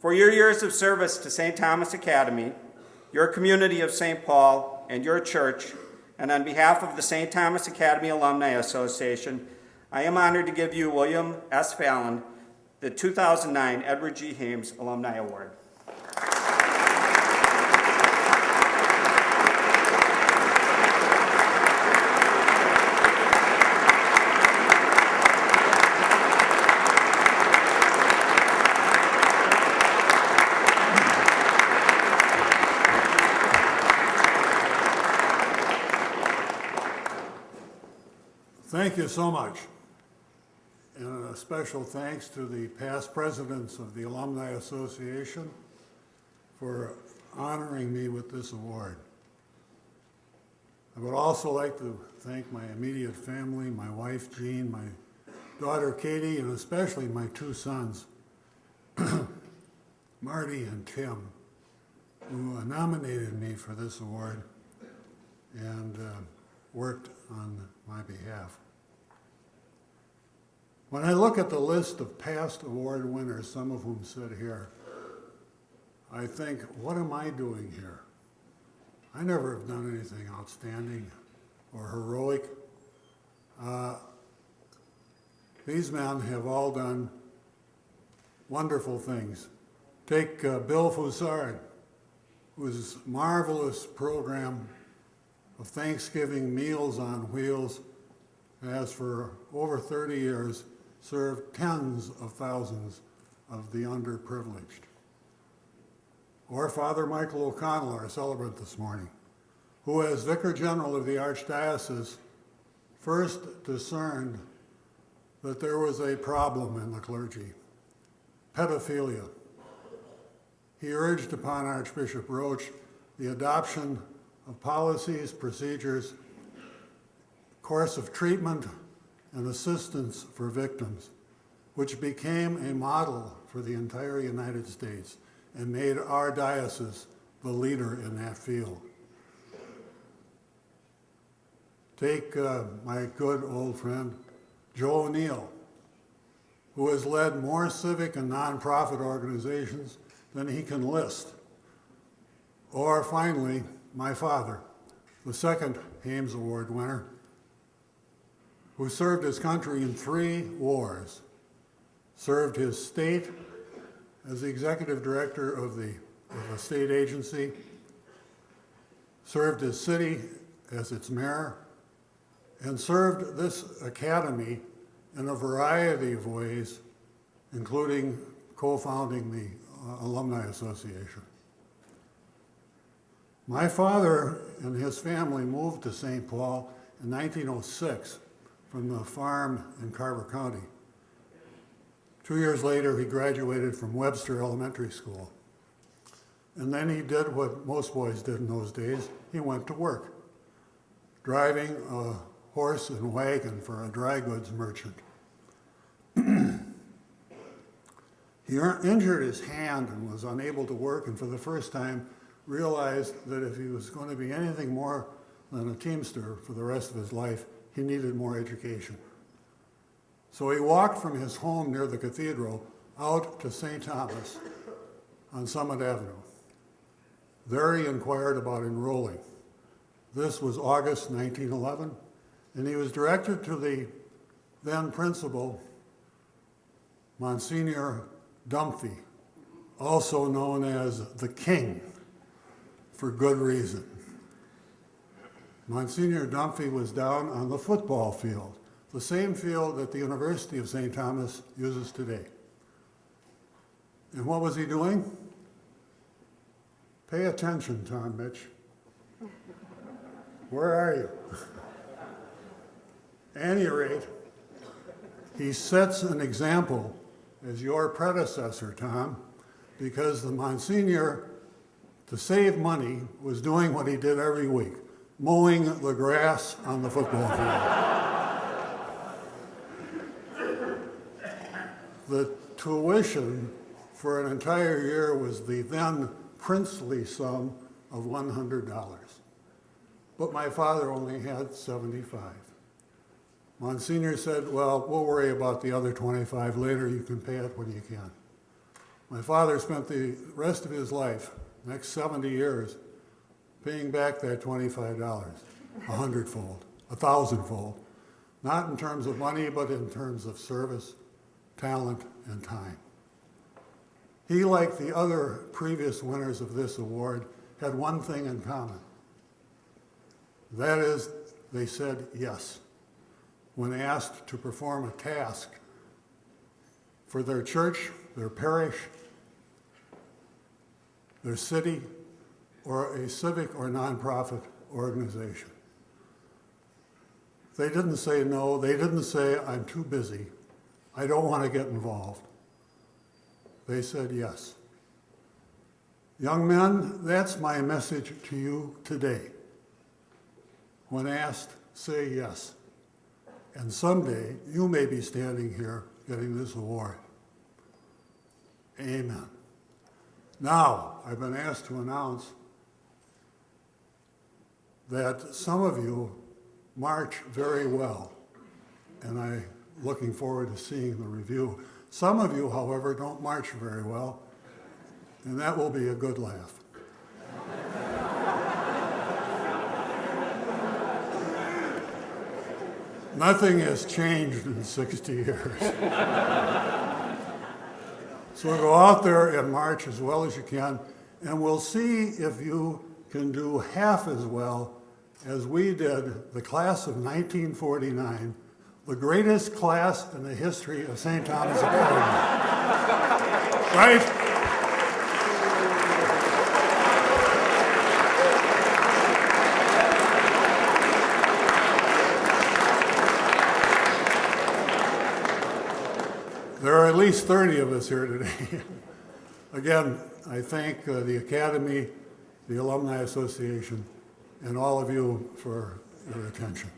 for your years of service to St. Thomas Academy, your community of St. Paul, and your church, and on behalf of the St. Thomas Academy Alumni Association, I am honored to give you William S. Fallon the 2009 Edward G. Hames Alumni Award. Thank you so much. And a special thanks to the past presidents of the Alumni Association for honoring me with this award. I would also like to thank my immediate family, my wife Jean, my daughter Katie, and especially my two sons, Marty and Tim, who nominated me for this award and worked on my behalf. When I look at the list of past award winners, some of whom sit here, I think, what am I doing here? I never have done anything outstanding or heroic. These men have all done wonderful things. Take Bill Foussard, whose marvelous program of Thanksgiving Meals on Wheels has for over 30 years served tens of thousands of the underprivileged. Or Father Michael O'Connell, our celebrant this morning, who as Vicar General of the Archdiocese first discerned that there was a problem in the clergy, pedophilia. He urged upon Archbishop Roach the adoption of policies, procedures, course of treatment, and assistance for victims, which became a model for the entire United States and made our diocese the leader in that field. Take my good old friend, Joe O'Neill, who has led more civic and nonprofit organizations than he can list. Or finally, my father, the second Hames Award winner, who served his country in 3 wars, served his state as the executive director of a state agency, served his city as its mayor, and served this academy in a variety of ways, including co-founding the Alumni Association. My father and his family moved to St. Paul in 1906 from the farm in Carver County. 2 years later, he graduated from Webster Elementary School. And then he did what most boys did in those days. He went to work, driving a horse and wagon for a dry goods merchant. He injured his hand and was unable to work, and for the first time realized that if he was going to be anything more than a teamster for the rest of his life, he needed more education. So he walked from his home near the cathedral out to St. Thomas on Summit Avenue. There he inquired about enrolling. This was August 1911, and he was directed to the then principal, Monsignor Dunphy, also known as the King, for good reason. Monsignor Dunphy was down on the football field, the same field that the University of St. Thomas uses today. And what was he doing? Pay attention, Tom Mitch. Where are you? At any rate, he sets an example as your predecessor, Tom, because the Monsignor, to save money, was doing what he did every week, mowing the grass on the football field. The tuition for an entire year was the then princely sum of $100. But my father only had 75. Monsignor said, well, we'll worry about the other 25 later. You can pay it when you can. My father spent the rest of his life, next 70 years, paying back that $25, 100-fold, 1,000-fold, not in terms of money, but in terms of service, talent, and time. He, like the other previous winners of this award, had one thing in common. That is, they said yes when asked to perform a task for their church, their parish, their city, or a civic or nonprofit organization. They didn't say no. They didn't say, I'm too busy. I don't want to get involved. They said yes. Young men, that's my message to you today. When asked, say yes. And someday you may be standing here getting this award. Amen. Now, I've been asked to announce that some of you march very well, and I'm looking forward to seeing the review. Some of you, however, don't march very well, and that will be a good laugh. Nothing has changed in 60 years. So go out there and march as well as you can, and we'll see if you can do half as well as we did, the class of 1949, the greatest class in the history of St. Thomas Academy. Right? There are at least 30 of us here today. Again, I thank the Academy, the Alumni Association, and all of you for your attention.